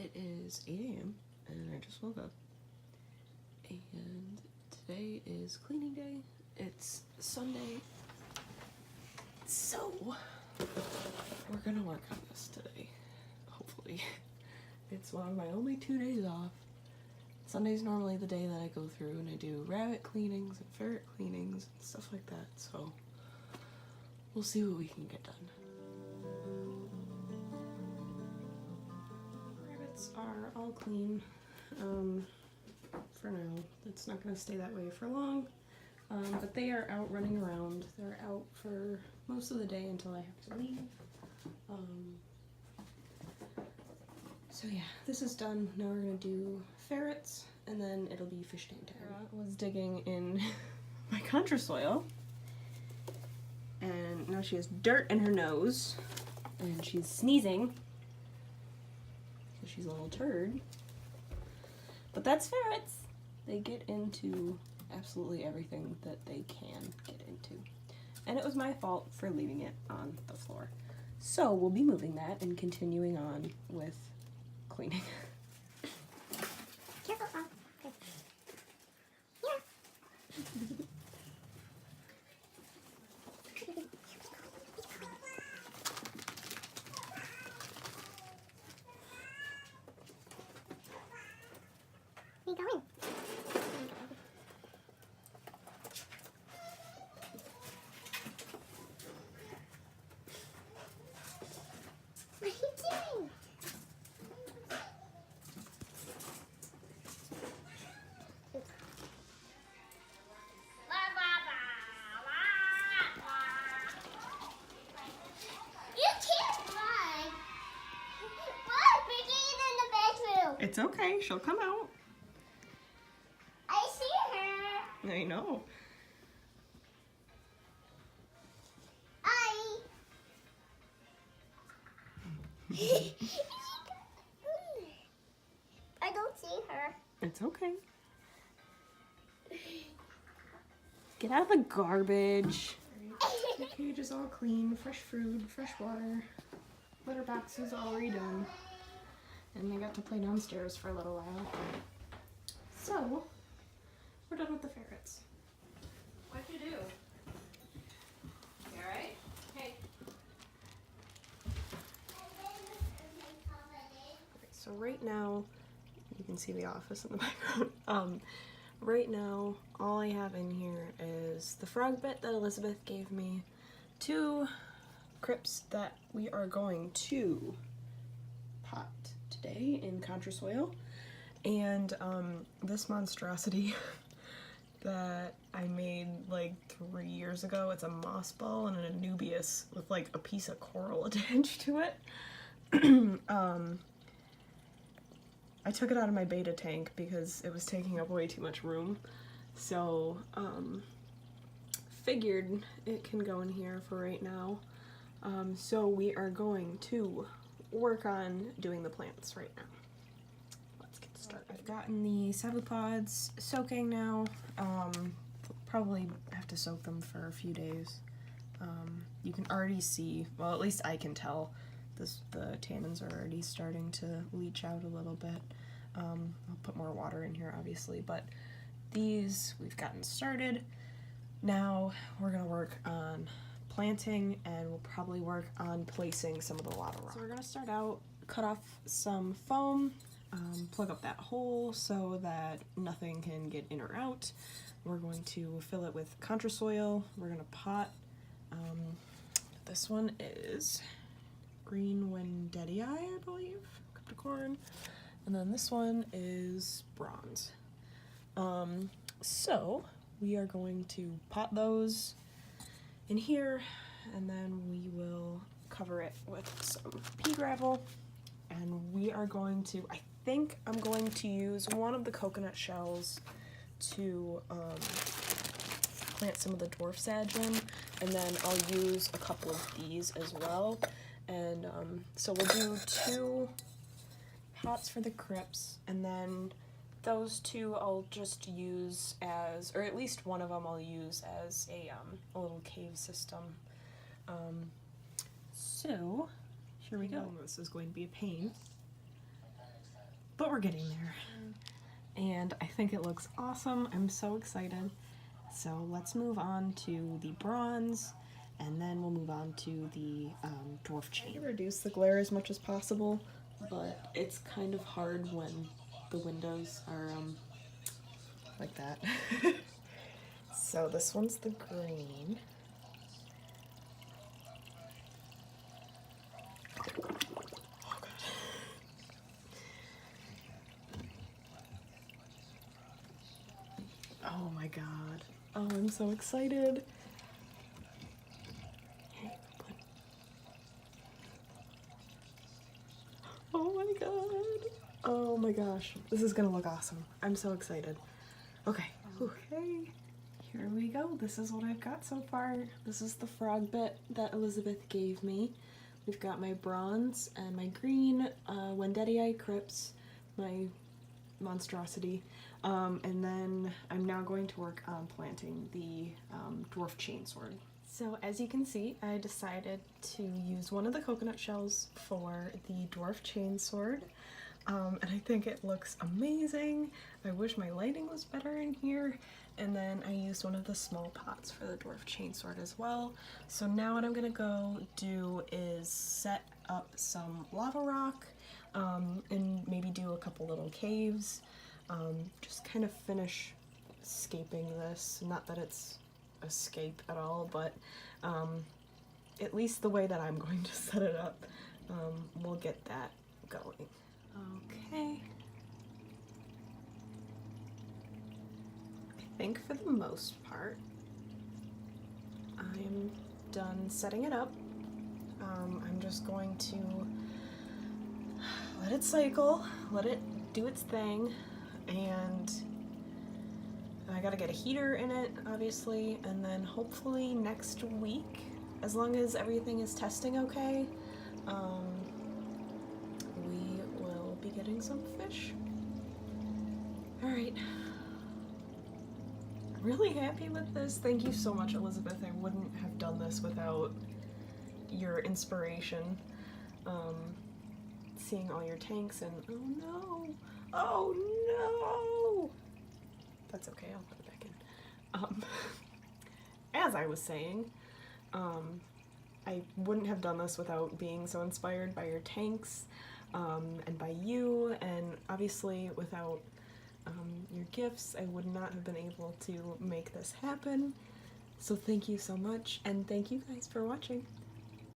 It is 8 a.m. and I just woke up, and today is cleaning day. It's Sunday, so we're gonna work on this today, hopefully. It's one of my only 2 days off. Sunday's normally the day that I go through and I do rabbit cleanings and ferret cleanings and stuff like that, so we'll see what we can get done. Rabbits are all clean for now. It's not going to stay that way for long, but they are out running around. They're out for most of the day until I have to leave. So yeah, this is done. Now we're going to do ferrets, and then it'll be fish tank time. Sarah was digging in my contra soil, and now she has dirt in her nose, and she's sneezing. So she's a little turd. But that's ferrets. They get into absolutely everything that they can get into. And it was my fault for leaving it on the floor. So we'll be moving that and continuing on with cleaning. Careful, okay. Where are you going? What are you doing? It's okay, she'll come out. I see her. I know. I don't see her. It's okay. Get out of the garbage. The cage is all clean, fresh food, fresh water. Litter box is all redone. And they got to play downstairs for a little while. So, we're done with the ferrets. What'd you do? You alright? Hey. Okay, so right now, you can see the office in the background. Right now, all I have in here is the frog bit that Elizabeth gave me, 2 crypts that we are going to pot today in contra soil, and this monstrosity that I made like 3 years ago. It's a moss ball and an Anubias with like a piece of coral attached to it. I took it out of my beta tank because it was taking up way too much room, so figured it can go in here for right now. So we are going to work on doing the plants right now. Let's get started. I've gotten the cephalopods soaking now. Probably have to soak them for a few days. You can already see, well, at least I can tell, the tannins are already starting to leach out a little bit. I'll put more water in here, obviously, but these we've gotten started. Now we're gonna work on planting, and we'll probably work on placing some of the lava rock. So we're gonna start out, cut off some foam, plug up that hole so that nothing can get in or out. We're going to fill it with contra soil. We're gonna pot. This one is green Wendetii, I believe, Capricorn, and then this one is bronze. So we are going to pot those in here, and then we will cover it with some pea gravel, and we are going to, I think I'm going to use one of the coconut shells to plant some of the dwarf sage in, and then I'll use a couple of these as well. And so we'll do 2 pots for the crypts, and then those 2 I'll just use as, or at least one of them I'll use as a little cave system. So here we go. This is going to be a pain. but we're getting there. And I think it looks awesome. I'm so excited. So let's move on to the bronze, and then we'll move on to the dwarf chain. I reduce the glare as much as possible, but it's kind of hard when the windows are like that. So this one's the green. Oh, God. Oh my God. Oh, I'm so excited. Oh my God. Oh my gosh. This is gonna look awesome. I'm so excited. Okay. Okay. Here we go. This is what I've got so far. This is the frog bit that Elizabeth gave me. We've got my bronze and my green Wendetii crypts, my monstrosity. And then I'm now going to work on planting the dwarf chainsword. So as you can see, I decided to use one of the coconut shells for the dwarf chainsword. And I think it looks amazing. I wish my lighting was better in here. And then I used one of the small pots for the dwarf chainsword as well. So now what I'm gonna go do is set up some lava rock and maybe do a couple little caves. Just kind of finish scaping this. Not that it's a scape at all, but at least the way that I'm going to set it up, we'll get that going. Okay. I think for the most part, I'm done setting it up. I'm just going to let it cycle, let it do its thing, and I gotta get a heater in it, obviously, and then hopefully next week, as long as everything is testing okay, we will be getting some fish. Alright. I'm really happy with this. Thank you so much, Elizabeth. I wouldn't have done this without your inspiration. Seeing all your tanks and oh no! Oh no! That's okay, I'll put it back in. As I was saying, I wouldn't have done this without being so inspired by your tanks, and by you, and obviously without your gifts, I would not have been able to make this happen. So thank you so much, and thank you guys for watching.